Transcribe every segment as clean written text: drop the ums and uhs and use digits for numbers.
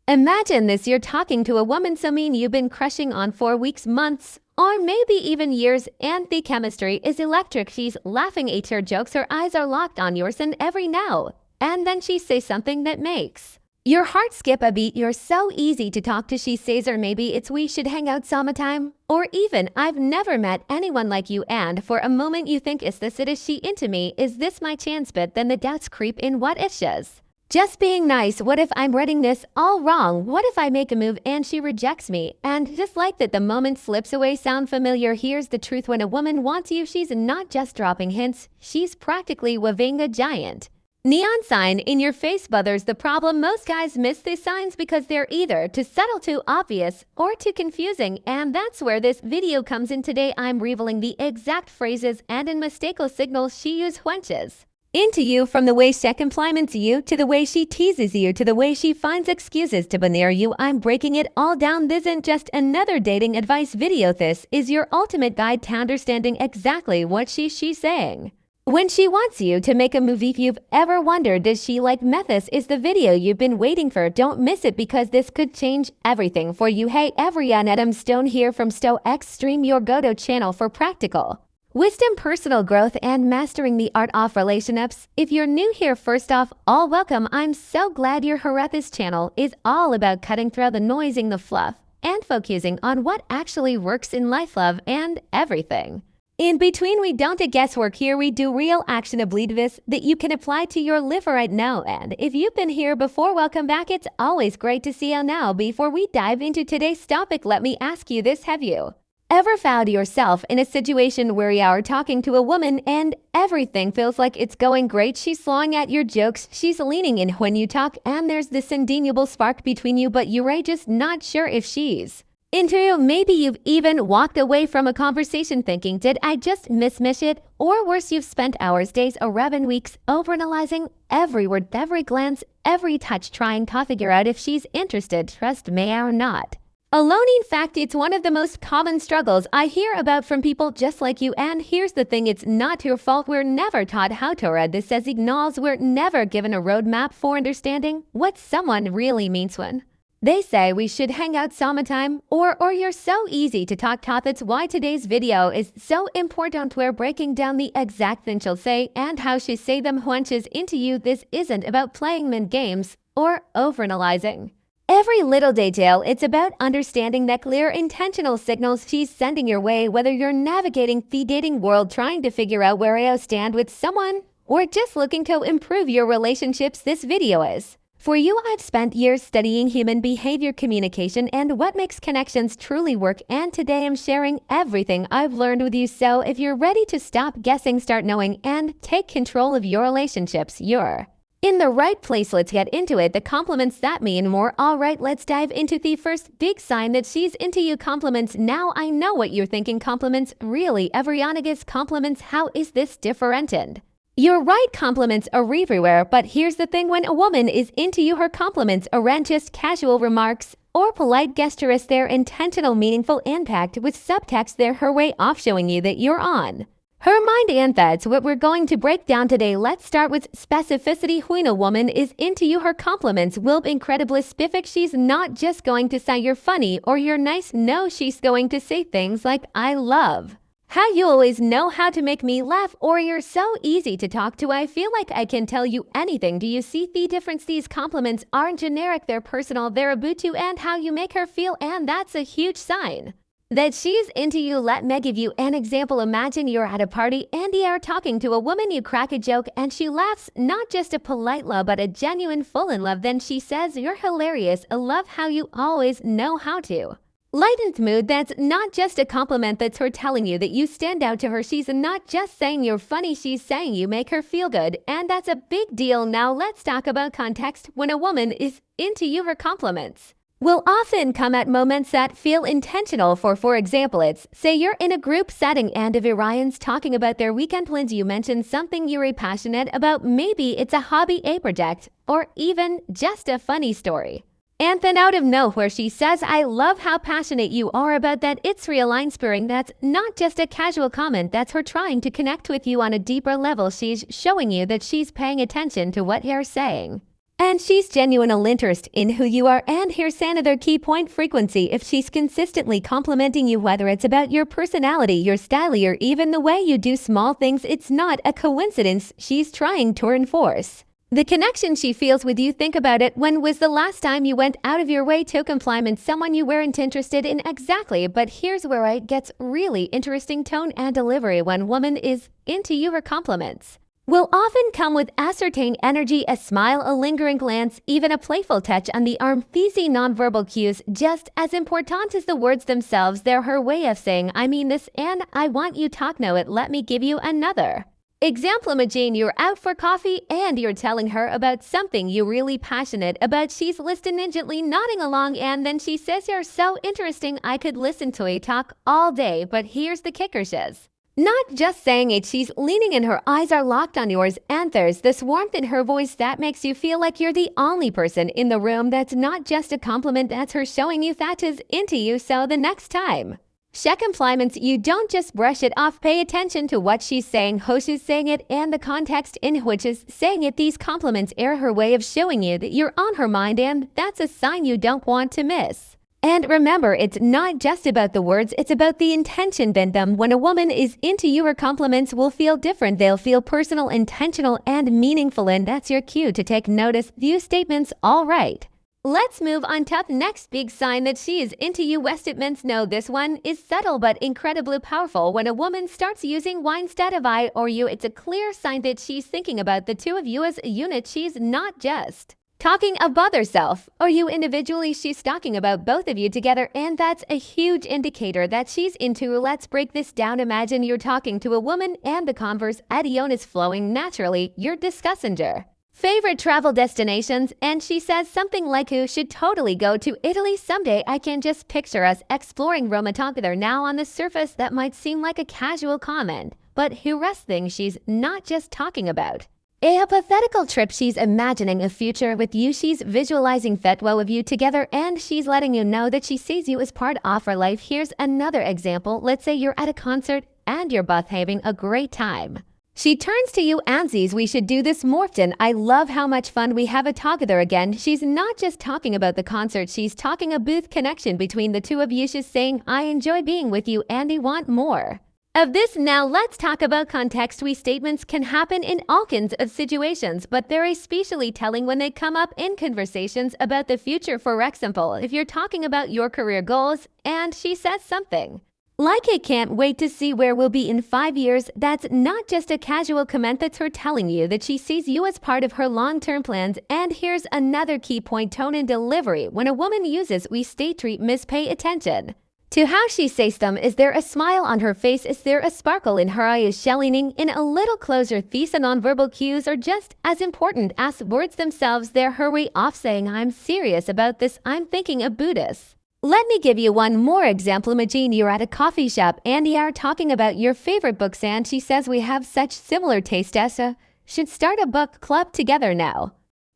Imagine this, you're talking to a woman so mean you've been crushing on for weeks, months, or maybe even years, and the chemistry is electric. She's laughing at your jokes, her eyes are locked on yours, and every now and then she says something that makes your heart skip a beat. You're so easy to talk to, she says, or maybe it's we should hang out sometime, or even I've never met anyone like you, and for a moment you think, is this it? Is she into me? Is this my chance? But then the doubts creep in. What if she's just being nice? What if I'm reading this all wrong? What if I make a move and she rejects me? And just like that, the moment slips away. Sound familiar? Here's the truth. When a woman wants you, she's not just dropping hints. She's practically waving a giant neon sign in your face. But there's the problem. Most guys miss these signs because they're either too subtle, too obvious, or too confusing. And that's where this video comes in. Today, I'm revealing the exact phrases and unmistakable signals she uses when she's into you, from the way she compliments you, to the way she teases you, to the way she finds excuses to be near you. I'm breaking it all down. This isn't just another dating advice video. This is your ultimate guide to understanding exactly what she's saying when she wants you to make a move. If you've ever wondered, does she like meth? This is the video you've been waiting for. Don't miss it, because this could change everything for you. Hey everyone, Adam Stone here from Stoic, your go-to channel for practical wisdom, personal growth, and mastering the art of relationships. If you're new here, first off, all welcome. I'm so glad you're here. This channel is all about cutting through the noise, the fluff, and focusing on what actually works in life, love, and everything in between. We don't do guesswork here. We do real actionable advice that you can apply to your life right now. And if you've been here before, welcome back. It's always great to see you. Now, before we dive into today's topic, let me ask you this. Have you ever found yourself in a situation where you are talking to a woman and everything feels like it's going great? She's slawing at your jokes, she's leaning in when you talk, and there's this undeniable spark between you, but you're just not sure if she's into you. Maybe you've even walked away from a conversation thinking, did I just miss it? Or worse, you've spent hours, days, or even weeks overanalyzing every word, every glance, every touch, trying to figure out if she's interested, trust me or not. Alone, in fact, it's one of the most common struggles I hear about from people just like you. And here's the thing, it's not your fault. We're never taught how to read this as signals. We're never given a roadmap for understanding what someone really means when they say we should hang out sometime, or you're so easy to talk to. That's why today's video is so important. We're breaking down the exact thing she'll say and how she say them when she's into you. This isn't about playing mind games or overanalyzing every little detail. It's about understanding the clear, intentional signals she's sending your way. Whether you're navigating the dating world, trying to figure out where you stand with someone, or just looking to improve your relationships, this video is for you. I've spent years studying human behavior, communication, and what makes connections truly work, and today I'm sharing everything I've learned with you. So if you're ready to stop guessing, start knowing, and take control of your relationships, you're in the right place. Let's get into it. The compliments that mean more. All right, let's dive into the first big sign that she's into you: compliments. Now I know what you're thinking. Compliments? Really? Everyone gets compliments? How is this different? And you're right, compliments are everywhere. But here's the thing, when a woman is into you, her compliments aren't just casual remarks or polite gestures. They're intentional, meaningful impact with subtext. They're her way of showing you that you're on her mind, and that's what we're going to break down today. Let's start with specificity. When a woman is into you, her compliments will be incredibly specific. She's not just going to say you're funny or you're nice. No, she's going to say things like, I love how you always know how to make me laugh, or you're so easy to talk to, I feel like I can tell you anything. Do you see the difference? These compliments aren't generic, they're personal, they're about you and how you make her feel, and that's a huge sign that she's into you. Let me give you an example. Imagine you're at a party and you are talking to a woman. You crack a joke and she laughs, not just a polite love, but a genuine full in love. Then she says, you're hilarious. I love how you always know how to lighten the mood. That's not just a compliment, that's her telling you that you stand out to her. She's not just saying you're funny, she's saying you make her feel good, and that's a big deal. Now let's talk about context. When a woman is into you, her compliments will often come at moments that feel intentional. For example, it's, say you're in a group setting and if Ryan's talking about their weekend plans, you mention something you're passionate about. Maybe it's a hobby, a project, or even just a funny story. And then out of nowhere, she says, I love how passionate you are about that. It's real inspiring. That's not just a casual comment. That's her trying to connect with you on a deeper level. She's showing you that she's paying attention to what you're saying. And she's genuine interest in who you are. And here's another key point: frequency. If she's consistently complimenting you, whether it's about your personality, your style, or even the way you do small things, it's not a coincidence. She's trying to enforce the connection she feels with you. Think about it. When was the last time you went out of your way to compliment someone you weren't interested in? Exactly. But here's where it gets really interesting: tone and delivery. When a woman is into you, her compliments will often come with ascertained energy, a smile, a lingering glance, even a playful touch on the arm. These nonverbal cues, just as important as the words themselves, they're her way of saying, I mean this and I want you to know it. Let me give you another example. Imagine you're out for coffee and you're telling her about something you're really passionate about. She's listening, gently nodding along, and then she says, you're so interesting, I could listen to you talk all day. But here's the kicker: she's not just saying it, she's leaning in, her eyes are locked on yours, and there's this warmth in her voice that makes you feel like you're the only person in the room. That's not just a compliment, that's her showing you that is into you. So the next time she compliments you, don't just brush it off. Pay attention to what she's saying, how she's saying it, and the context in which is saying it. These compliments are her way of showing you that you're on her mind, and that's a sign you don't want to miss. And remember, it's not just about the words, it's about the intention behind them. When a woman is into you, her compliments will feel different. They'll feel personal, intentional, and meaningful, and that's your cue to take notice. View statements. All right, let's move on to the next big sign that she is into you: statements. No, this one is subtle but incredibly powerful. When a woman starts using "why" instead of "I" or "you," it's a clear sign that she's thinking about the two of you as a unit. She's not just talking about herself or you individually, she's talking about both of you together, and that's a huge indicator that she's into. Let's break this down. Imagine you're talking to a woman and the conversation is flowing naturally. You're discussing her favorite travel destinations, and she says something like, "You should totally go to Italy someday." I can just picture us exploring Roma together. Now, on the surface, that might seem like a casual comment, but here's the thing: she's not just talking about a hypothetical trip. She's imagining a future with you. She's visualizing photo of you together, and she's letting you know that she sees you as part of her life. Here's another example. Let's say you're at a concert and you're both having a great time. She turns to you and says, "We should do this more often. I love how much fun we have together." Again, she's not just talking about the concert, she's talking about connection between the two of you. She's saying, "I enjoy being with you and I want more of this." Now let's talk about context. We statements can happen in all kinds of situations, but they're especially telling when they come up in conversations about the future. For example, if you're talking about your career goals and she says something like, "I can't wait to see where we'll be in 5 years," that's not just a casual comment, that's her telling you that she sees you as part of her long-term plans. And here's another key point: tone and delivery. When a woman uses "we," pay attention to how she says them. Is there a smile on her face? Is there a sparkle in her eye? Is she leaning in a little closer? These nonverbal cues are just as important as words themselves. They're her way of saying, "I'm serious about this. I'm thinking about this." Let me give you one more example. Imagine you're at a coffee shop and you are talking about your favorite books, and she says, "We have such similar tastes. Should start a book club together now."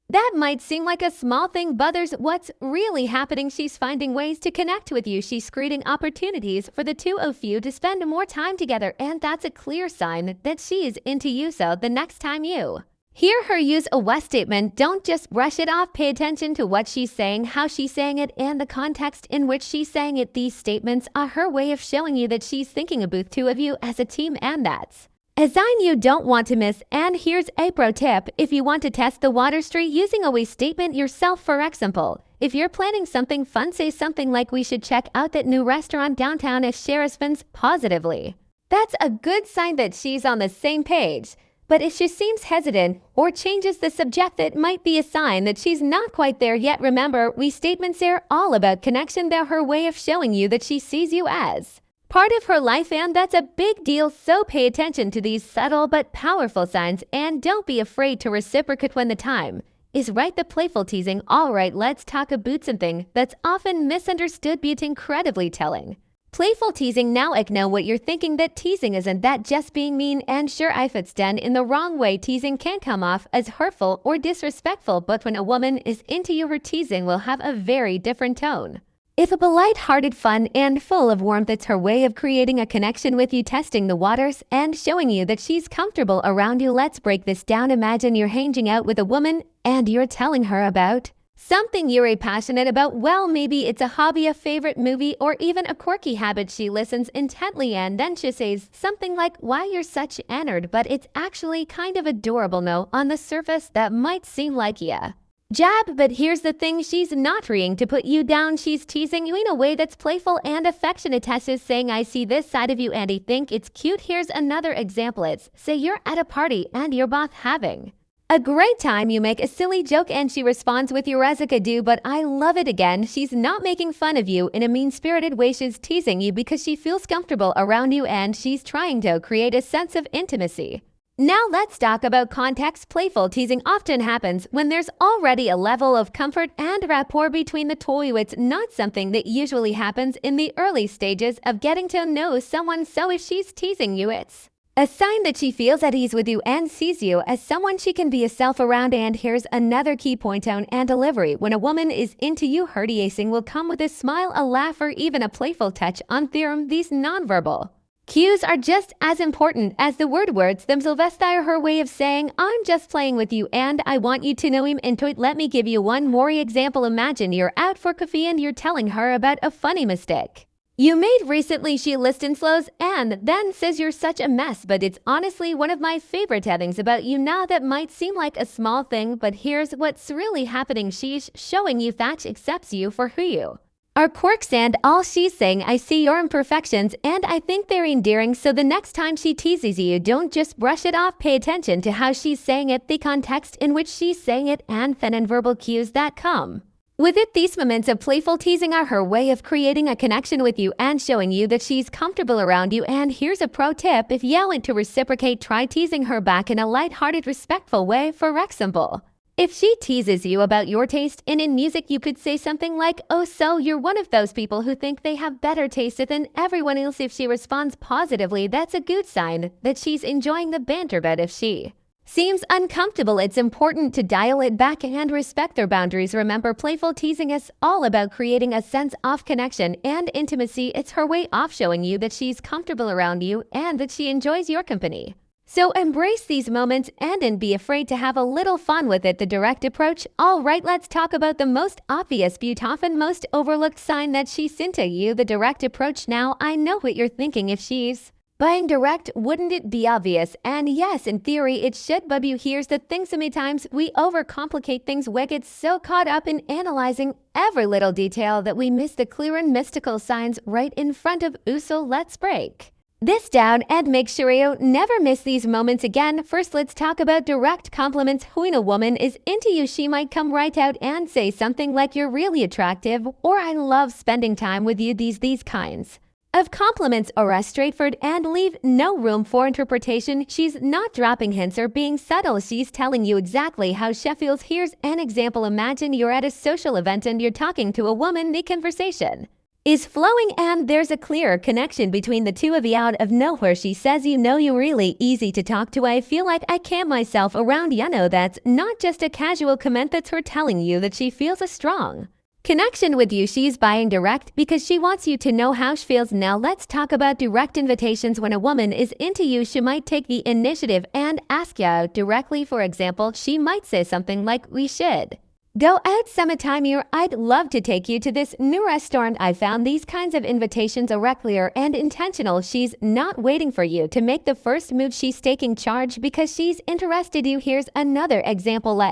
That might seem like a small thing, but there's what's really happening. She's finding ways to connect with you. She's creating opportunities for the two of you to spend more time together, and that's a clear sign that she's into you. So the next time you hear her use a "what" statement, don't just brush it off. Pay attention to what she's saying, how she's saying it, and the context in which she's saying it. These statements are her way of showing you that she's thinking about two of you as a team, and that's a sign you don't want to miss. And here's a pro tip: if you want to test the waters, try using a "we" statement yourself. For example, if you're planning something fun, say something like, "We should check out that new restaurant downtown." If she responds positively, that's a good sign that she's on the same page. But if she seems hesitant or changes the subject, that might be a sign that she's not quite there yet. Remember, "we" statements are all about connection. They're her way of showing you that she sees you as part of her life, and that's a big deal. So pay attention to these subtle but powerful signs, and don't be afraid to reciprocate when the time is right. The playful teasing. All right, let's talk about something that's often misunderstood but incredibly telling: playful teasing. Now I know what you're thinking, that teasing isn't that just being mean. And sure, if it's done in the wrong way, teasing can come off as hurtful or disrespectful. But when a woman is into you, her teasing will have a very different tone. If a light-hearted, fun, and full of warmth, it's her way of creating a connection with you, testing the waters, and showing you that she's comfortable around you. Let's break this down. Imagine you're hanging out with a woman and you're telling her about something you're passionate about. Well, maybe it's a hobby, a favorite movie, or even a quirky habit. She listens intently and then she says something like, "Why, you're such an nerd," but it's actually kind of adorable. No, on the surface, that might seem like, yeah, jab, but here's the thing, she's not trying to put you down. She's teasing you in a way that's playful and affectionate. Tessa's saying, "I see this side of you and I think it's cute." Here's another example. It's, say you're at a party and you're both having a great time. You make a silly joke and she responds with, "Eureka, do, but I love it." Again, she's not making fun of you in a mean-spirited way. She's teasing you because she feels comfortable around you and she's trying to create a sense of intimacy. Now let's talk about context. Playful teasing often happens when there's already a level of comfort and rapport between the two. It's not something that usually happens in the early stages of getting to know someone. So if she's teasing you, it's a sign that she feels at ease with you and sees you as someone she can be herself around. And here's another key point: tone and delivery. When a woman is into you, her teasing will come with a smile, a laugh, or even a playful touch on theorem. These nonverbal cues are just as important as the words themselves. They are her way of saying, "I'm just playing with you and I want you to know him into it." Let me give you one more example. Imagine you're out for coffee and you're telling her about a funny mistake you made recently. She listens, slows, and then says, "You're such a mess, but it's honestly one of my favorite things about you." Now that might seem like a small thing, but here's what's really happening. She's showing you that she accepts you for who you are, quirks and all. She's saying, "I see your imperfections and I think they're endearing." So the next time she teases you, don't just brush it off. Pay attention to how she's saying it, the context in which she's saying it, and the nonverbal cues that come with it. These moments of playful teasing are her way of creating a connection with you and showing you that she's comfortable around you. And here's a pro tip: if you want to reciprocate, try teasing her back in a light-hearted, respectful way. For example, if she teases you about your taste in music, you could say something like, "Oh, so you're one of those people who think they have better taste than everyone else." If she responds positively, that's a good sign that she's enjoying the banter. But if she seems uncomfortable, it's important to dial it back and respect their boundaries. Remember, playful teasing is all about creating a sense of connection and intimacy. It's her way of showing you that she's comfortable around you and that she enjoys your company. So embrace these moments and be afraid to have a little fun with it. The direct approach. All right, let's talk about the most obvious but often most overlooked sign that she's into you, the direct approach. Now, I know what you're thinking. If she's being direct, wouldn't it be obvious? And yes, in theory, it should, but here's the thing: so many times we overcomplicate things. We get so caught up in analyzing every little detail that we miss the clear and mystical signs right in front of us. So let's break this down and make sure you never miss these moments again. First, let's talk about direct compliments. When a woman is into you, she might come right out and say something like, "You're really attractive," or "I love spending time with you." These kinds of compliments are straightforward and leave no room for interpretation. She's not dropping hints or being subtle. She's telling you exactly how she feels. Here's an example. Imagine you're at a social event and you're talking to a woman. The conversation is flowing and there's a clear connection between the two of you. Out of nowhere, she says, "You know, you're really easy to talk to. I feel like I calm myself around you." No, that's not just a casual comment. That's her telling you that she feels a strong connection with you. She's being direct because she wants you to know how she feels. Now let's talk about direct invitations. When a woman is into you, she might take the initiative and ask you out directly. For example, she might say something like, "We should go out sometime here. I'd love to take you to this new restaurant I found." These kinds of invitations are clear and intentional. She's not waiting for you to make the first move. She's taking charge because she's interested in you. Here's another example.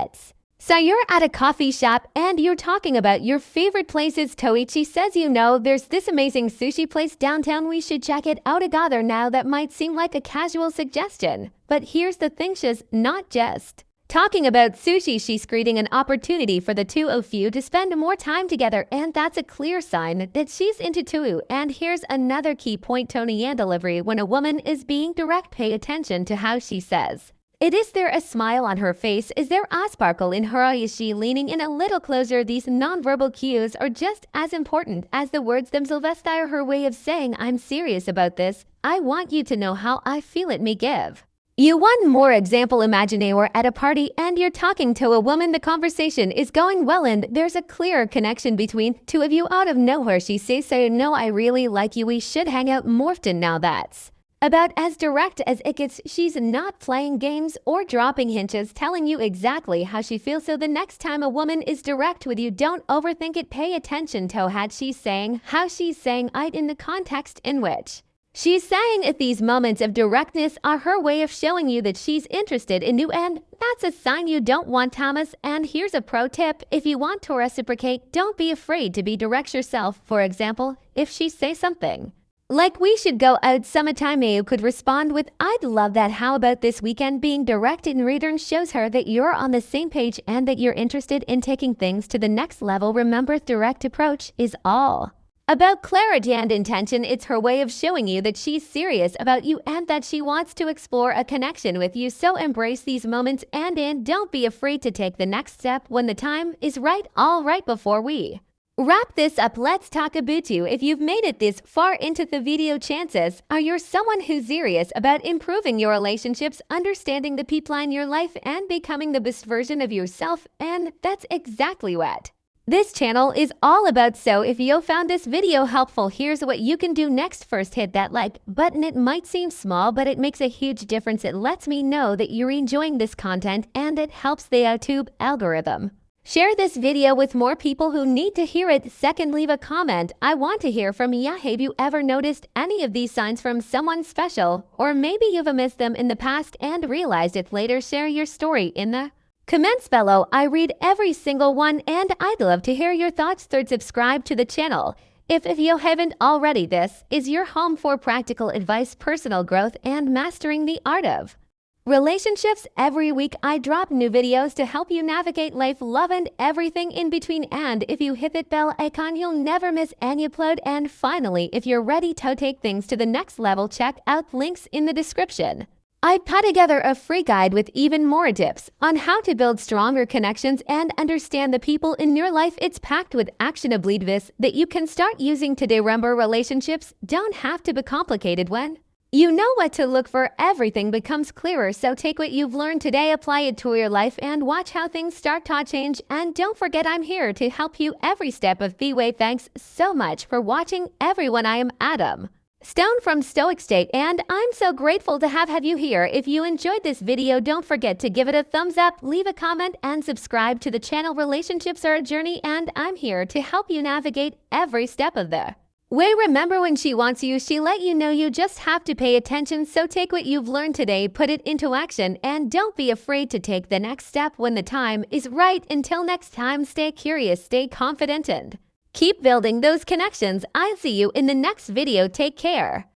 So you're at a coffee shop and you're talking about your favorite places. Toichi says, "You know, there's this amazing sushi place downtown. We should check it out together." Now that might seem like a casual suggestion, but here's the thing: she's not just talking about sushi. She's creating an opportunity for the two of you to spend more time together, and that's a clear sign that she's into you. And here's another key point: tone and delivery. When a woman is being direct, pay attention to how she says it. Is there a smile on her face? Is there a sparkle in her eye? Is she leaning in a little closer? These nonverbal cues are just as important as the words themselves. They are her way of saying, "I'm serious about this. I want you to know how I feel." It may give you one more example. Imagine you're at a party and you're talking to a woman. The conversation is going well and there's a clear connection between two of you. Out of nowhere, she says, "So, you know, I really like you. We should hang out more often." Now that's About as direct as it gets. She's not playing games or dropping hints, telling you exactly how she feels. So the next time a woman is direct with you, don't overthink it. Pay attention to what she's saying, how she's saying it, in the context in which she's saying it. These moments of directness are her way of showing you that she's interested in you, and that's a sign you don't want Thomas. And here's a pro tip: if you want to reciprocate, don't be afraid to be direct yourself. For example, if she says something like "we should go out sometime," you could respond with "I'd love that. How about this weekend?" Being direct in return shows her that you're on the same page and that you're interested in taking things to the next level. Remember, direct approach is all about clarity and intention. It's her way of showing you that she's serious about you and that she wants to explore a connection with you. So embrace these moments and don't be afraid to take the next step when the time is right. All right, before we wrap this up, let's talk about you. If you've made it this far into the video, chances are you're someone who's serious about improving your relationships, understanding the people in your life, and becoming the best version of yourself. And that's exactly what this channel is all about. So if you found this video helpful, here's what you can do next. First, hit that like button. It might seem small, but it makes a huge difference. It lets me know that you're enjoying this content and it helps the YouTube algorithm share this video with more people who need to hear it. Second, leave a comment. I want to hear from you. Have you ever noticed any of these signs from someone special? Or maybe you've missed them in the past and realized it later. Share your story in the comments below. I read every single one and I'd love to hear your thoughts. Third, subscribe to the channel if you haven't already. This is your home for practical advice, personal growth, and mastering the art of relationships. Every week I drop new videos to help you navigate life, love, and everything in between. And if you hit that bell icon, you'll never miss any upload. And finally, if you're ready to take things to the next level, check out links in the description. I put together a free guide with even more tips on how to build stronger connections and understand the people in your life. It's packed with actionable advice that you can start using today. Remember, relationships don't have to be complicated when you know what to look for. Everything becomes clearer. So take what you've learned today, apply it to your life, and watch how things start to change. And don't forget, I'm here to help you every step of the way. Thanks so much for watching, everyone. I am Adam Stone from Stoic State, and I'm so grateful to have you here. If you enjoyed this video, don't forget to give it a thumbs up, leave a comment, and subscribe to the channel. Relationships are a journey, and I'm here to help you navigate every step of the way. Remember, when she wants you, she let you know. You just have to pay attention. So take what you've learned today, put it into action, and don't be afraid to take the next step when the time is right. Until next time, stay curious, stay confident, and keep building those connections. I'll see you in the next video. Take care.